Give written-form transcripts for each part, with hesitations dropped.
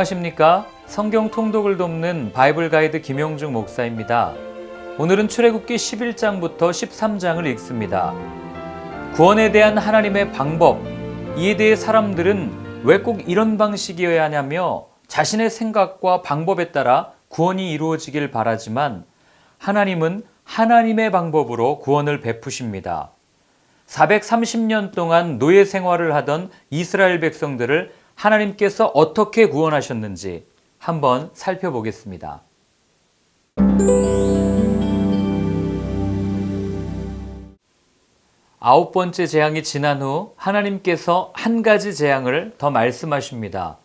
안녕하십니까? 성경 통독을 돕는 바이블 가이드 김용중 목사입니다. 오늘은 출애굽기 11장부터 13장을 읽습니다. 구원에 대한 하나님의 방법, 이에 대해 사람들은 왜 꼭 이런 방식이어야 하냐며 자신의 생각과 방법에 따라 구원이 이루어지길 바라지만 하나님은 하나님의 방법으로 구원을 베푸십니다. 430년 동안 노예 생활을 하던 이스라엘 백성들을 하나님께서 어떻게 구원하셨는지 한번 살펴보겠습니다. 아홉 번째 재앙이 지난 후 하나님께서 한 가지 재앙을 더 말씀하십니다.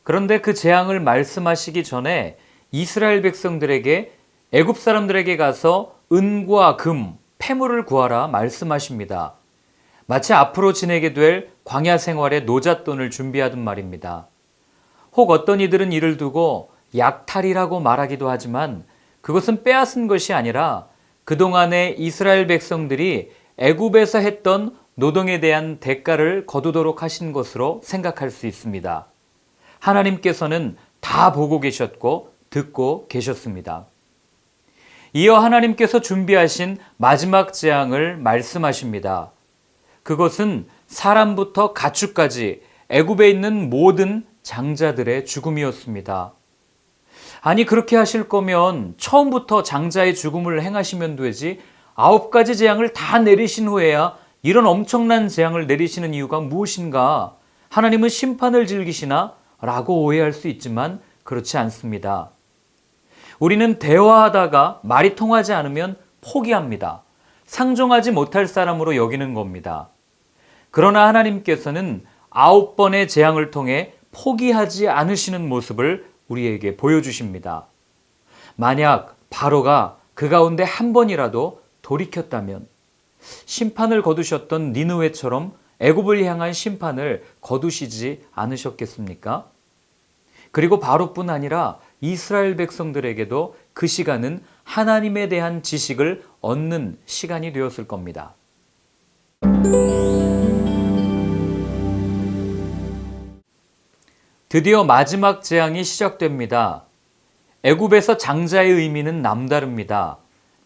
그런데 그 재앙을 말씀하시기 전에 이스라엘 백성들에게 애굽 사람들에게 가서 은과 금, 폐물을 구하라 말씀하십니다. 마치 앞으로 지내게 될 광야 생활의 노잣돈을 준비하듯 말입니다. 혹 어떤 이들은 이를 두고 약탈이라고 말하기도 하지만 그것은 빼앗은 것이 아니라 그동안의 이스라엘 백성들이 애굽에서 했던 노동에 대한 대가를 거두도록 하신 것으로 생각할 수 있습니다. 하나님께서는 다 보고 계셨고 듣고 계셨습니다. 이어 하나님께서 준비하신 마지막 재앙을 말씀하십니다. 그것은 사람부터 가축까지 애굽에 있는 모든 장자들의 죽음이었습니다. 아니 그렇게 하실 거면 처음부터 장자의 죽음을 행하시면 되지 9가지 재앙을 다 내리신 후에야 이런 엄청난 재앙을 내리시는 이유가 무엇인가? 하나님은 심판을 즐기시나? 라고 오해할 수 있지만 그렇지 않습니다. 우리는 대화하다가 말이 통하지 않으면 포기합니다. 상종하지 못할 사람으로 여기는 겁니다. 그러나 하나님께서는 9번의 재앙을 통해 포기하지 않으시는 모습을 우리에게 보여주십니다. 만약 바로가 그 가운데 한 번이라도 돌이켰다면 심판을 거두셨던 니느웨처럼 애굽을 향한 심판을 거두시지 않으셨겠습니까? 그리고 바로뿐 아니라 이스라엘 백성들에게도 그 시간은 하나님에 대한 지식을 얻는 시간이 되었을 겁니다. 드디어 마지막 재앙이 시작됩니다. 애굽에서 장자의 의미는 남다릅니다.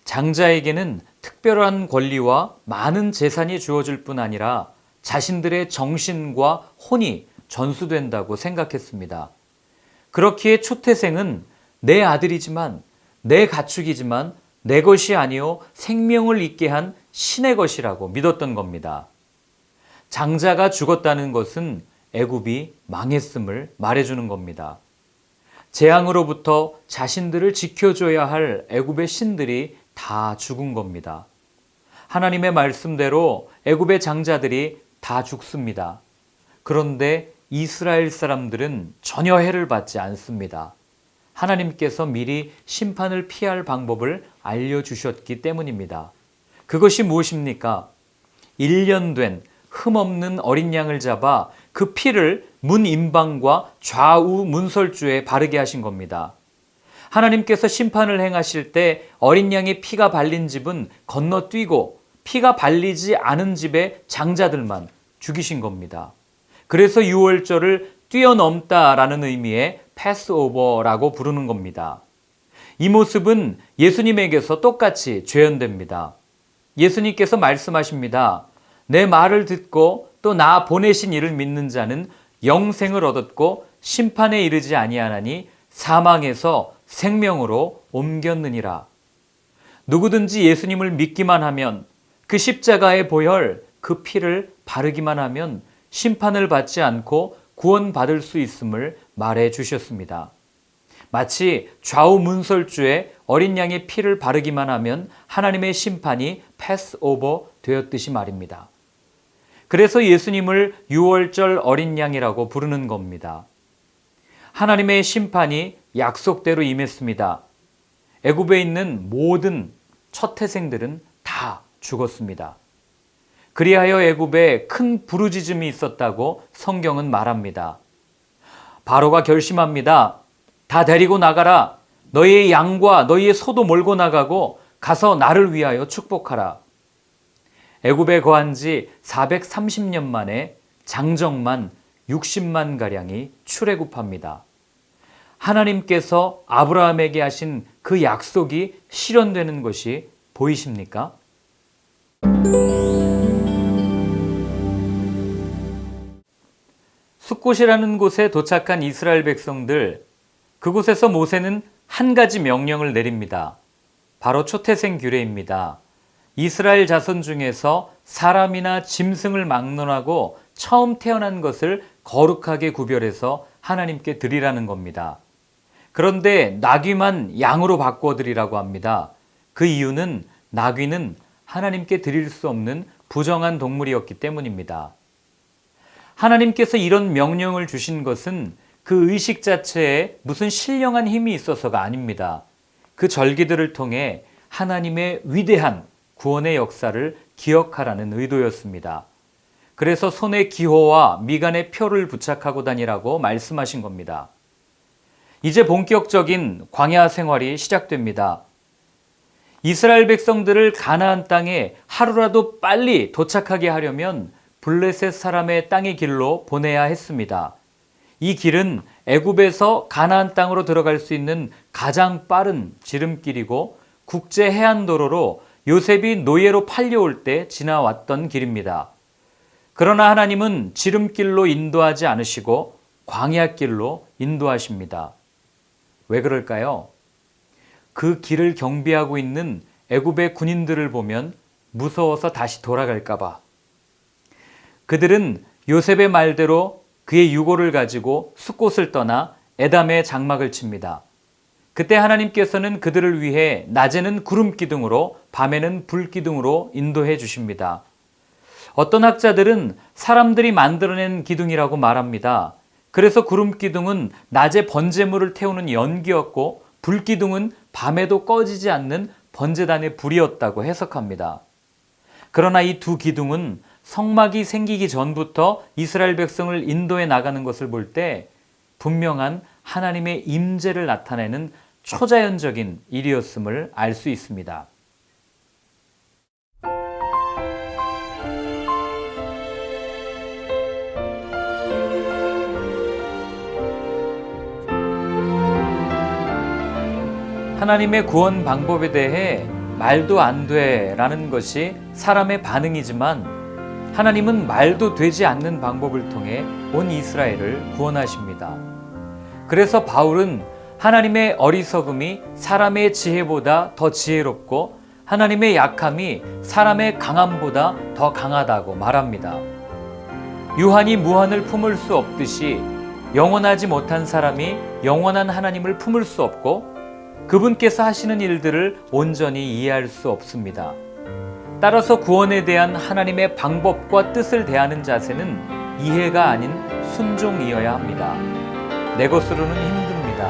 장자에게는 특별한 권리와 많은 재산이 주어질 뿐 아니라 자신들의 정신과 혼이 전수된다고 생각했습니다. 그렇기에 초태생은 내 아들이지만 내 가축이지만 내 것이 아니요 생명을 잇게 한 신의 것이라고 믿었던 겁니다. 장자가 죽었다는 것은 애굽이 망했음을 말해주는 겁니다. 재앙으로부터 자신들을 지켜줘야 할 애굽의 신들이 다 죽은 겁니다. 하나님의 말씀대로 애굽의 장자들이 다 죽습니다. 그런데 이스라엘 사람들은 전혀 해를 받지 않습니다. 하나님께서 미리 심판을 피할 방법을 알려주셨기 때문입니다. 그것이 무엇입니까? 1년 된 흠없는 어린 양을 잡아 그 피를 문 임방과 좌우 문설주에 바르게 하신 겁니다. 하나님께서 심판을 행하실 때 어린 양의 피가 발린 집은 건너뛰고 피가 발리지 않은 집의 장자들만 죽이신 겁니다. 그래서 유월절을 뛰어넘다라는 의미의 패스오버라고 부르는 겁니다. 이 모습은 예수님에게서 똑같이 재현됩니다. 예수님께서 말씀하십니다. 내 말을 듣고 또 나 보내신 이를 믿는 자는 영생을 얻었고 심판에 이르지 아니하나니 사망에서 생명으로 옮겼느니라. 누구든지 예수님을 믿기만 하면 그 십자가의 보혈, 그 피를 바르기만 하면 심판을 받지 않고 구원받을 수 있음을 말해 주셨습니다. 마치 좌우 문설주에 어린 양의 피를 바르기만 하면 하나님의 심판이 패스오버 되었듯이 말입니다. 그래서 예수님을 유월절 어린 양이라고 부르는 겁니다. 하나님의 심판이 약속대로 임했습니다. 애굽에 있는 모든 첫 태생들은 다 죽었습니다. 그리하여 애굽에 큰 부르짖음이 있었다고 성경은 말합니다. 바로가 결심합니다. 다 데리고 나가라. 너희의 양과 너희의 소도 몰고 나가고 가서 나를 위하여 축복하라. 애굽에 거한 지 430년 만에 장정만 60만 가량이 출애굽합니다. 하나님께서 아브라함에게 하신 그 약속이 실현되는 것이 보이십니까? 숫곳이라는 곳에 도착한 이스라엘 백성들, 그곳에서 모세는 한 가지 명령을 내립니다. 바로 초태생 규례입니다. 이스라엘 자손 중에서 사람이나 짐승을 막론하고 처음 태어난 것을 거룩하게 구별해서 하나님께 드리라는 겁니다. 그런데 나귀만 양으로 바꾸어 드리라고 합니다. 그 이유는 나귀는 하나님께 드릴 수 없는 부정한 동물이었기 때문입니다. 하나님께서 이런 명령을 주신 것은 그 의식 자체에 무슨 신령한 힘이 있어서가 아닙니다. 그 절기들을 통해 하나님의 위대한 구원의 역사를 기억하라는 의도였습니다. 그래서 손에 기호와 미간에 표를 부착하고 다니라고 말씀하신 겁니다. 이제 본격적인 광야 생활이 시작됩니다. 이스라엘 백성들을 가나안 땅에 하루라도 빨리 도착하게 하려면 블레셋 사람의 땅의 길로 보내야 했습니다. 이 길은 애굽에서 가나안 땅으로 들어갈 수 있는 가장 빠른 지름길이고 국제 해안도로로 요셉이 노예로 팔려올 때 지나왔던 길입니다. 그러나 하나님은 지름길로 인도하지 않으시고 광야길로 인도하십니다. 왜 그럴까요? 그 길을 경비하고 있는 애굽의 군인들을 보면 무서워서 다시 돌아갈까 봐. 그들은 요셉의 말대로 그의 유고를 가지고 숫곳을 떠나 에담의 장막을 칩니다. 그때 하나님께서는 그들을 위해 낮에는 구름 기둥으로 밤에는 불 기둥으로 인도해 주십니다. 어떤 학자들은 사람들이 만들어낸 기둥이라고 말합니다. 그래서 구름 기둥은 낮에 번제물을 태우는 연기였고 불 기둥은 밤에도 꺼지지 않는 번제단의 불이었다고 해석합니다. 그러나 이 두 기둥은 성막이 생기기 전부터 이스라엘 백성을 인도해 나가는 것을 볼 때 분명한 하나님의 임재를 나타내는 초자연적인 일이었음을 알 수 있습니다. 하나님의 구원 방법에 대해 말도 안 돼라는 것이 사람의 반응이지만 하나님은 말도 되지 않는 방법을 통해 온 이스라엘을 구원하십니다. 그래서 바울은 하나님의 어리석음이 사람의 지혜보다 더 지혜롭고 하나님의 약함이 사람의 강함보다 더 강하다고 말합니다. 유한이 무한을 품을 수 없듯이 영원하지 못한 사람이 영원한 하나님을 품을 수 없고 그분께서 하시는 일들을 온전히 이해할 수 없습니다. 따라서 구원에 대한 하나님의 방법과 뜻을 대하는 자세는 이해가 아닌 순종이어야 합니다. 내 것으로는 힘듭니다.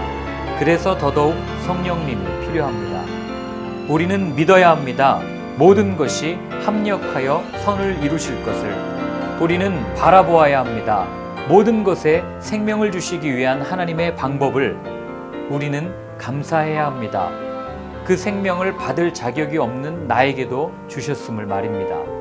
그래서 더더욱 성령님이 필요합니다. 우리는 믿어야 합니다. 모든 것이 합력하여 선을 이루실 것을. 우리는 바라보아야 합니다. 모든 것에 생명을 주시기 위한 하나님의 방법을. 우리는 감사해야 합니다. 그 생명을 받을 자격이 없는 나에게도 주셨음을 말입니다.